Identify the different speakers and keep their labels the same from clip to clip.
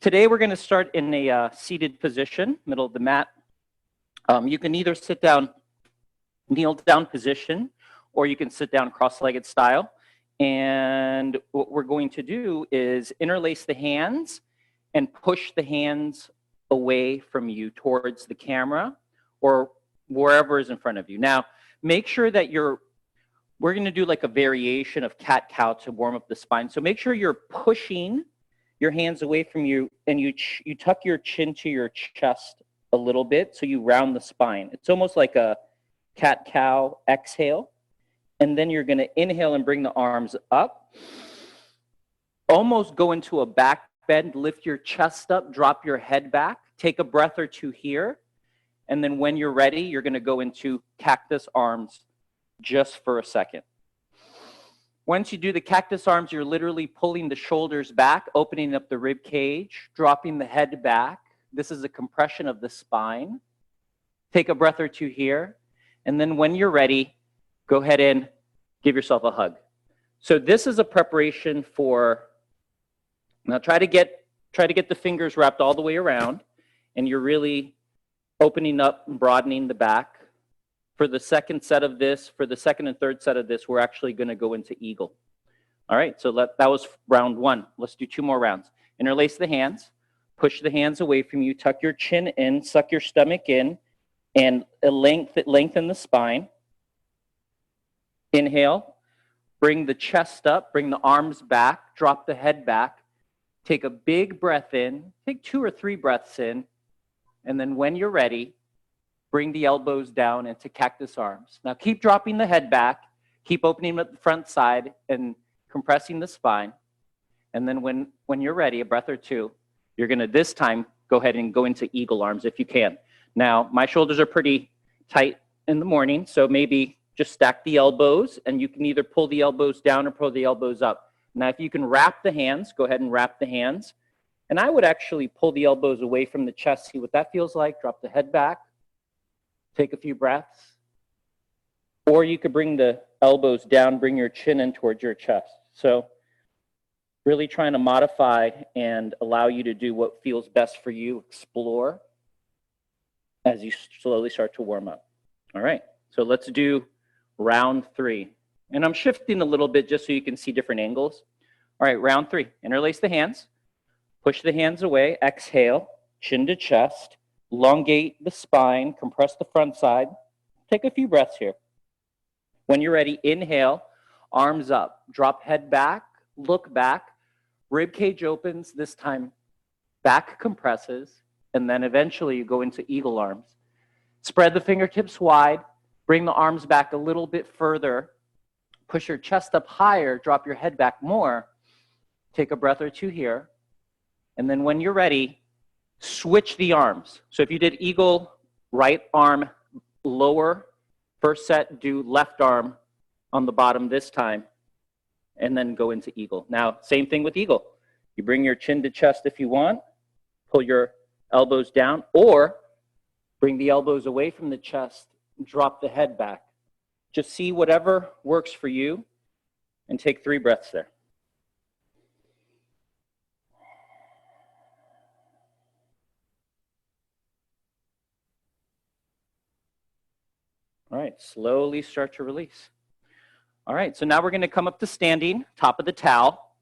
Speaker 1: Today we're going to start in a seated position, middle of the mat. You can either sit down, kneel down position, or you can sit down cross-legged style. And what we're going to do is interlace the hands and push the hands away from you towards the camera or wherever is in front of you. Now, make sure that we're going to do like a variation of cat-cow to warm up the spine. So make sure you're pushing your hands away from you and you tuck your chin to your chest a little bit so you round the spine. It's almost like a cat-cow exhale. And then you're going to inhale and bring the arms up. Almost go into a back bend, lift your chest up, drop your head back, take a breath or two here. And then when you're ready, you're going to go into cactus arms just for a second. Once you do the cactus arms, you're literally pulling the shoulders back, opening up the rib cage, dropping the head back. This is a compression of the spine. Take a breath or two here. And then when you're ready, go ahead and give yourself a hug. So this is a preparation for, now try to get the fingers wrapped all the way around, and you're really opening up and broadening the back. For the second set of this, for the second and third set of this, we're actually going to go into eagle. All right, so that was round one. Let's do two more rounds. Interlace the hands, push the hands away from you, tuck your chin in, suck your stomach in, and lengthen the spine. Inhale, bring the chest up, bring the arms back, drop the head back. Take a big breath in, take 2 or 3 breaths in, and then when you're ready, bring the elbows down into cactus arms. Now keep dropping the head back, keep opening up the front side and compressing the spine. And then when you're ready, a breath or two, you're gonna this time go ahead and go into eagle arms if you can. Now, my shoulders are pretty tight in the morning, so maybe just stack the elbows and you can either pull the elbows down or pull the elbows up. Now, if you can wrap the hands, go ahead and wrap the hands. And I would actually pull the elbows away from the chest, see what that feels like, drop the head back. Take a few breaths. Or you could bring the elbows down, bring your chin in towards your chest. So really trying to modify and allow you to do what feels best for you. Explore as you slowly start to warm up. All right, so let's do round 3. And I'm shifting a little bit just so you can see different angles. All right, round 3. Interlace the hands. Push the hands away. Exhale, chin to chest. Elongate the spine, compress the front side. Take a few breaths here. When you're ready, inhale, arms up, drop head back, look back, rib cage opens, this time back compresses, and then eventually you go into eagle arms. Spread the fingertips wide, bring the arms back a little bit further, push your chest up higher, drop your head back more, take a breath or two here, and then when you're ready, switch the arms. So if you did eagle, right arm lower, first set, do left arm on the bottom this time, and then go into eagle. Now, same thing with eagle. You bring your chin to chest if you want, pull your elbows down, or bring the elbows away from the chest, drop the head back. Just see whatever works for you, and take 3 breaths there. All right, slowly start to release. All right, so now we're going to come up to standing, top of the towel,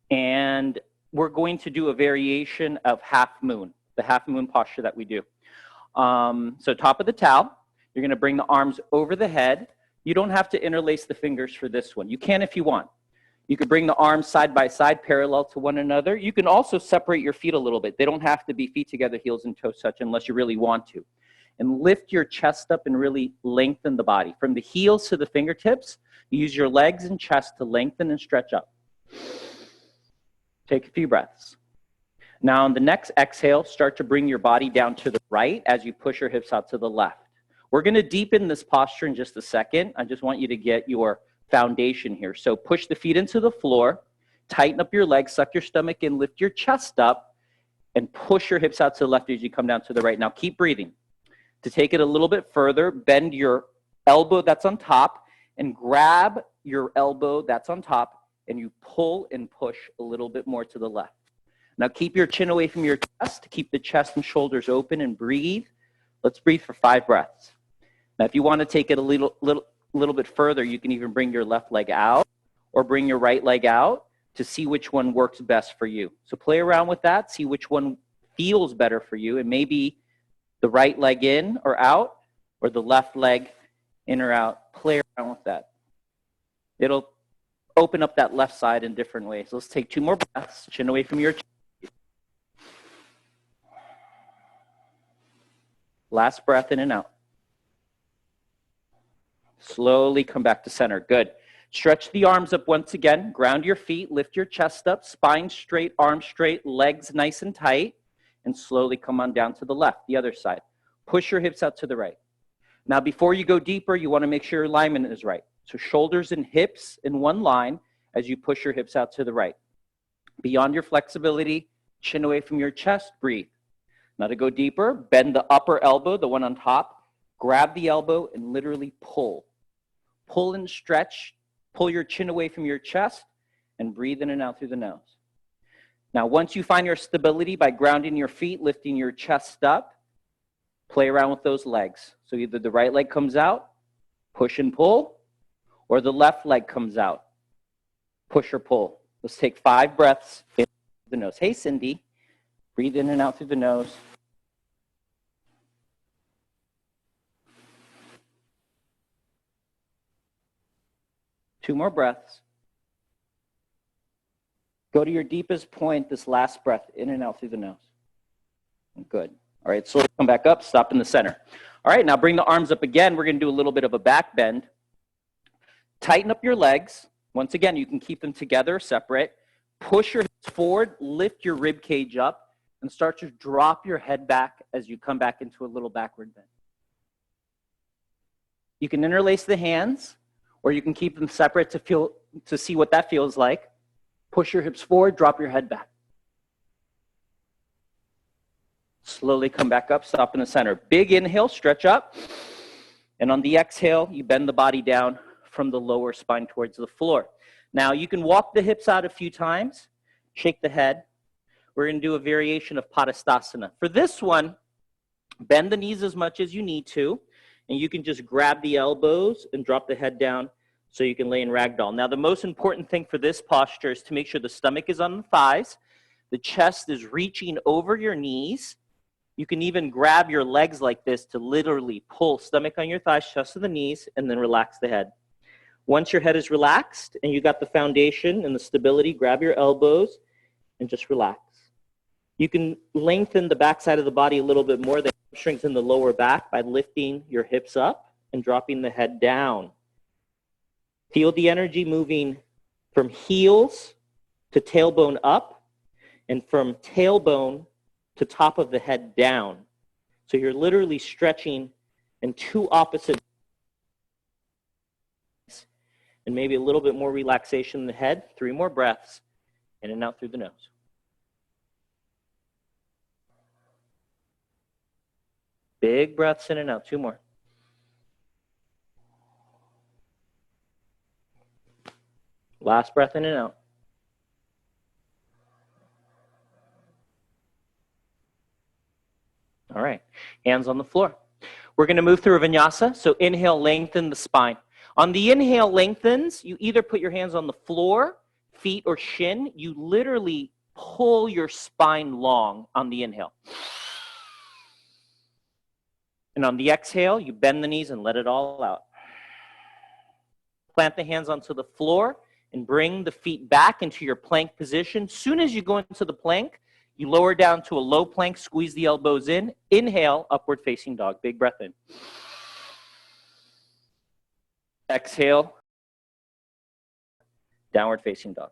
Speaker 1: and we're going to do a variation of half moon, the half moon posture that we do. So top of the towel, you're going to bring the arms over the head. You don't have to interlace the fingers for this one. You can if you want. You could bring the arms side by side, parallel to one another. You can also separate your feet a little bit. They don't have to be feet together, heels and toes touch unless you really want to. And lift your chest up and really lengthen the body. From the heels to the fingertips, use your legs and chest to lengthen and stretch up. Take a few breaths. Now on the next exhale, start to bring your body down to the right as you push your hips out to the left. We're going to deepen this posture in just a second. I just want you to get your foundation here. So push the feet into the floor, tighten up your legs, suck your stomach in, lift your chest up, and push your hips out to the left as you come down to the right. Now keep breathing. To take it a little bit further, bend your elbow that's on top and grab your elbow that's on top and you pull and push a little bit more to the left. Now keep your chin away from your chest. Keep the chest and shoulders open and breathe. Let's breathe for 5 breaths. Now, if you want to take it a little bit further, you can even bring your left leg out or bring your right leg out to see which one works best for you. So play around with that, see which one feels better for you. It may be the right leg in or out or the left leg in or out. Play around with that. It'll open up that left side in different ways. Let's take 2 more breaths. Chin away from your chest. Last breath in and out. Slowly come back to center. Good. Stretch the arms up once again. Ground your feet. Lift your chest up. Spine straight, arms straight, legs nice and tight. And slowly come on down to the left, the other side. Push your hips out to the right. Now, before you go deeper, you want to make sure your alignment is right. So shoulders and hips in one line as you push your hips out to the right. Beyond your flexibility, chin away from your chest, breathe. Now to go deeper, bend the upper elbow, the one on top. Grab the elbow and literally pull. Pull and stretch. Pull your chin away from your chest and breathe in and out through the nose. Now, once you find your stability by grounding your feet, lifting your chest up, play around with those legs. So either the right leg comes out, push and pull, or the left leg comes out, push or pull. Let's take 5 breaths in through the nose. Hey, Cindy. Breathe in and out through the nose. Two more breaths. Go to your deepest point, this last breath, in and out through the nose. Good. All right, slowly come back up, stop in the center. All right, now bring the arms up again. We're going to do a little bit of a back bend. Tighten up your legs. Once again, you can keep them together, separate. Push your hips forward, lift your rib cage up, and start to drop your head back as you come back into a little backward bend. You can interlace the hands, or you can keep them separate to see what that feels like. Push your hips forward, drop your head back. Slowly come back up, stop in the center. Big inhale, stretch up. And on the exhale, you bend the body down from the lower spine towards the floor. Now, you can walk the hips out a few times, shake the head. We're going to do a variation of Padastasana. For this one, bend the knees as much as you need to, and you can just grab the elbows and drop the head down so you can lay in ragdoll. Now, the most important thing for this posture is to make sure the stomach is on the thighs, the chest is reaching over your knees. You can even grab your legs like this to literally pull stomach on your thighs, chest to the knees, and then relax the head. Once your head is relaxed and you got the foundation and the stability, grab your elbows and just relax. You can lengthen the backside of the body a little bit more than strengthen the lower back by lifting your hips up and dropping the head down. Feel the energy moving from heels to tailbone up and from tailbone to top of the head down. So you're literally stretching in 2 opposite and maybe a little bit more relaxation in the head. 3 more breaths in and out through the nose. Big breaths in and out. 2 more. Last breath in and out. All right, hands on the floor. We're going to move through a vinyasa. So inhale, lengthen the spine. On the inhale lengthens, you either put your hands on the floor, feet, or shin. You literally pull your spine long on the inhale. And on the exhale, you bend the knees and let it all out. Plant the hands onto the floor and bring the feet back into your plank position. Soon as you go into the plank, you lower down to a low plank, squeeze the elbows in. Inhale, upward facing dog. Big breath in. Exhale, downward facing dog.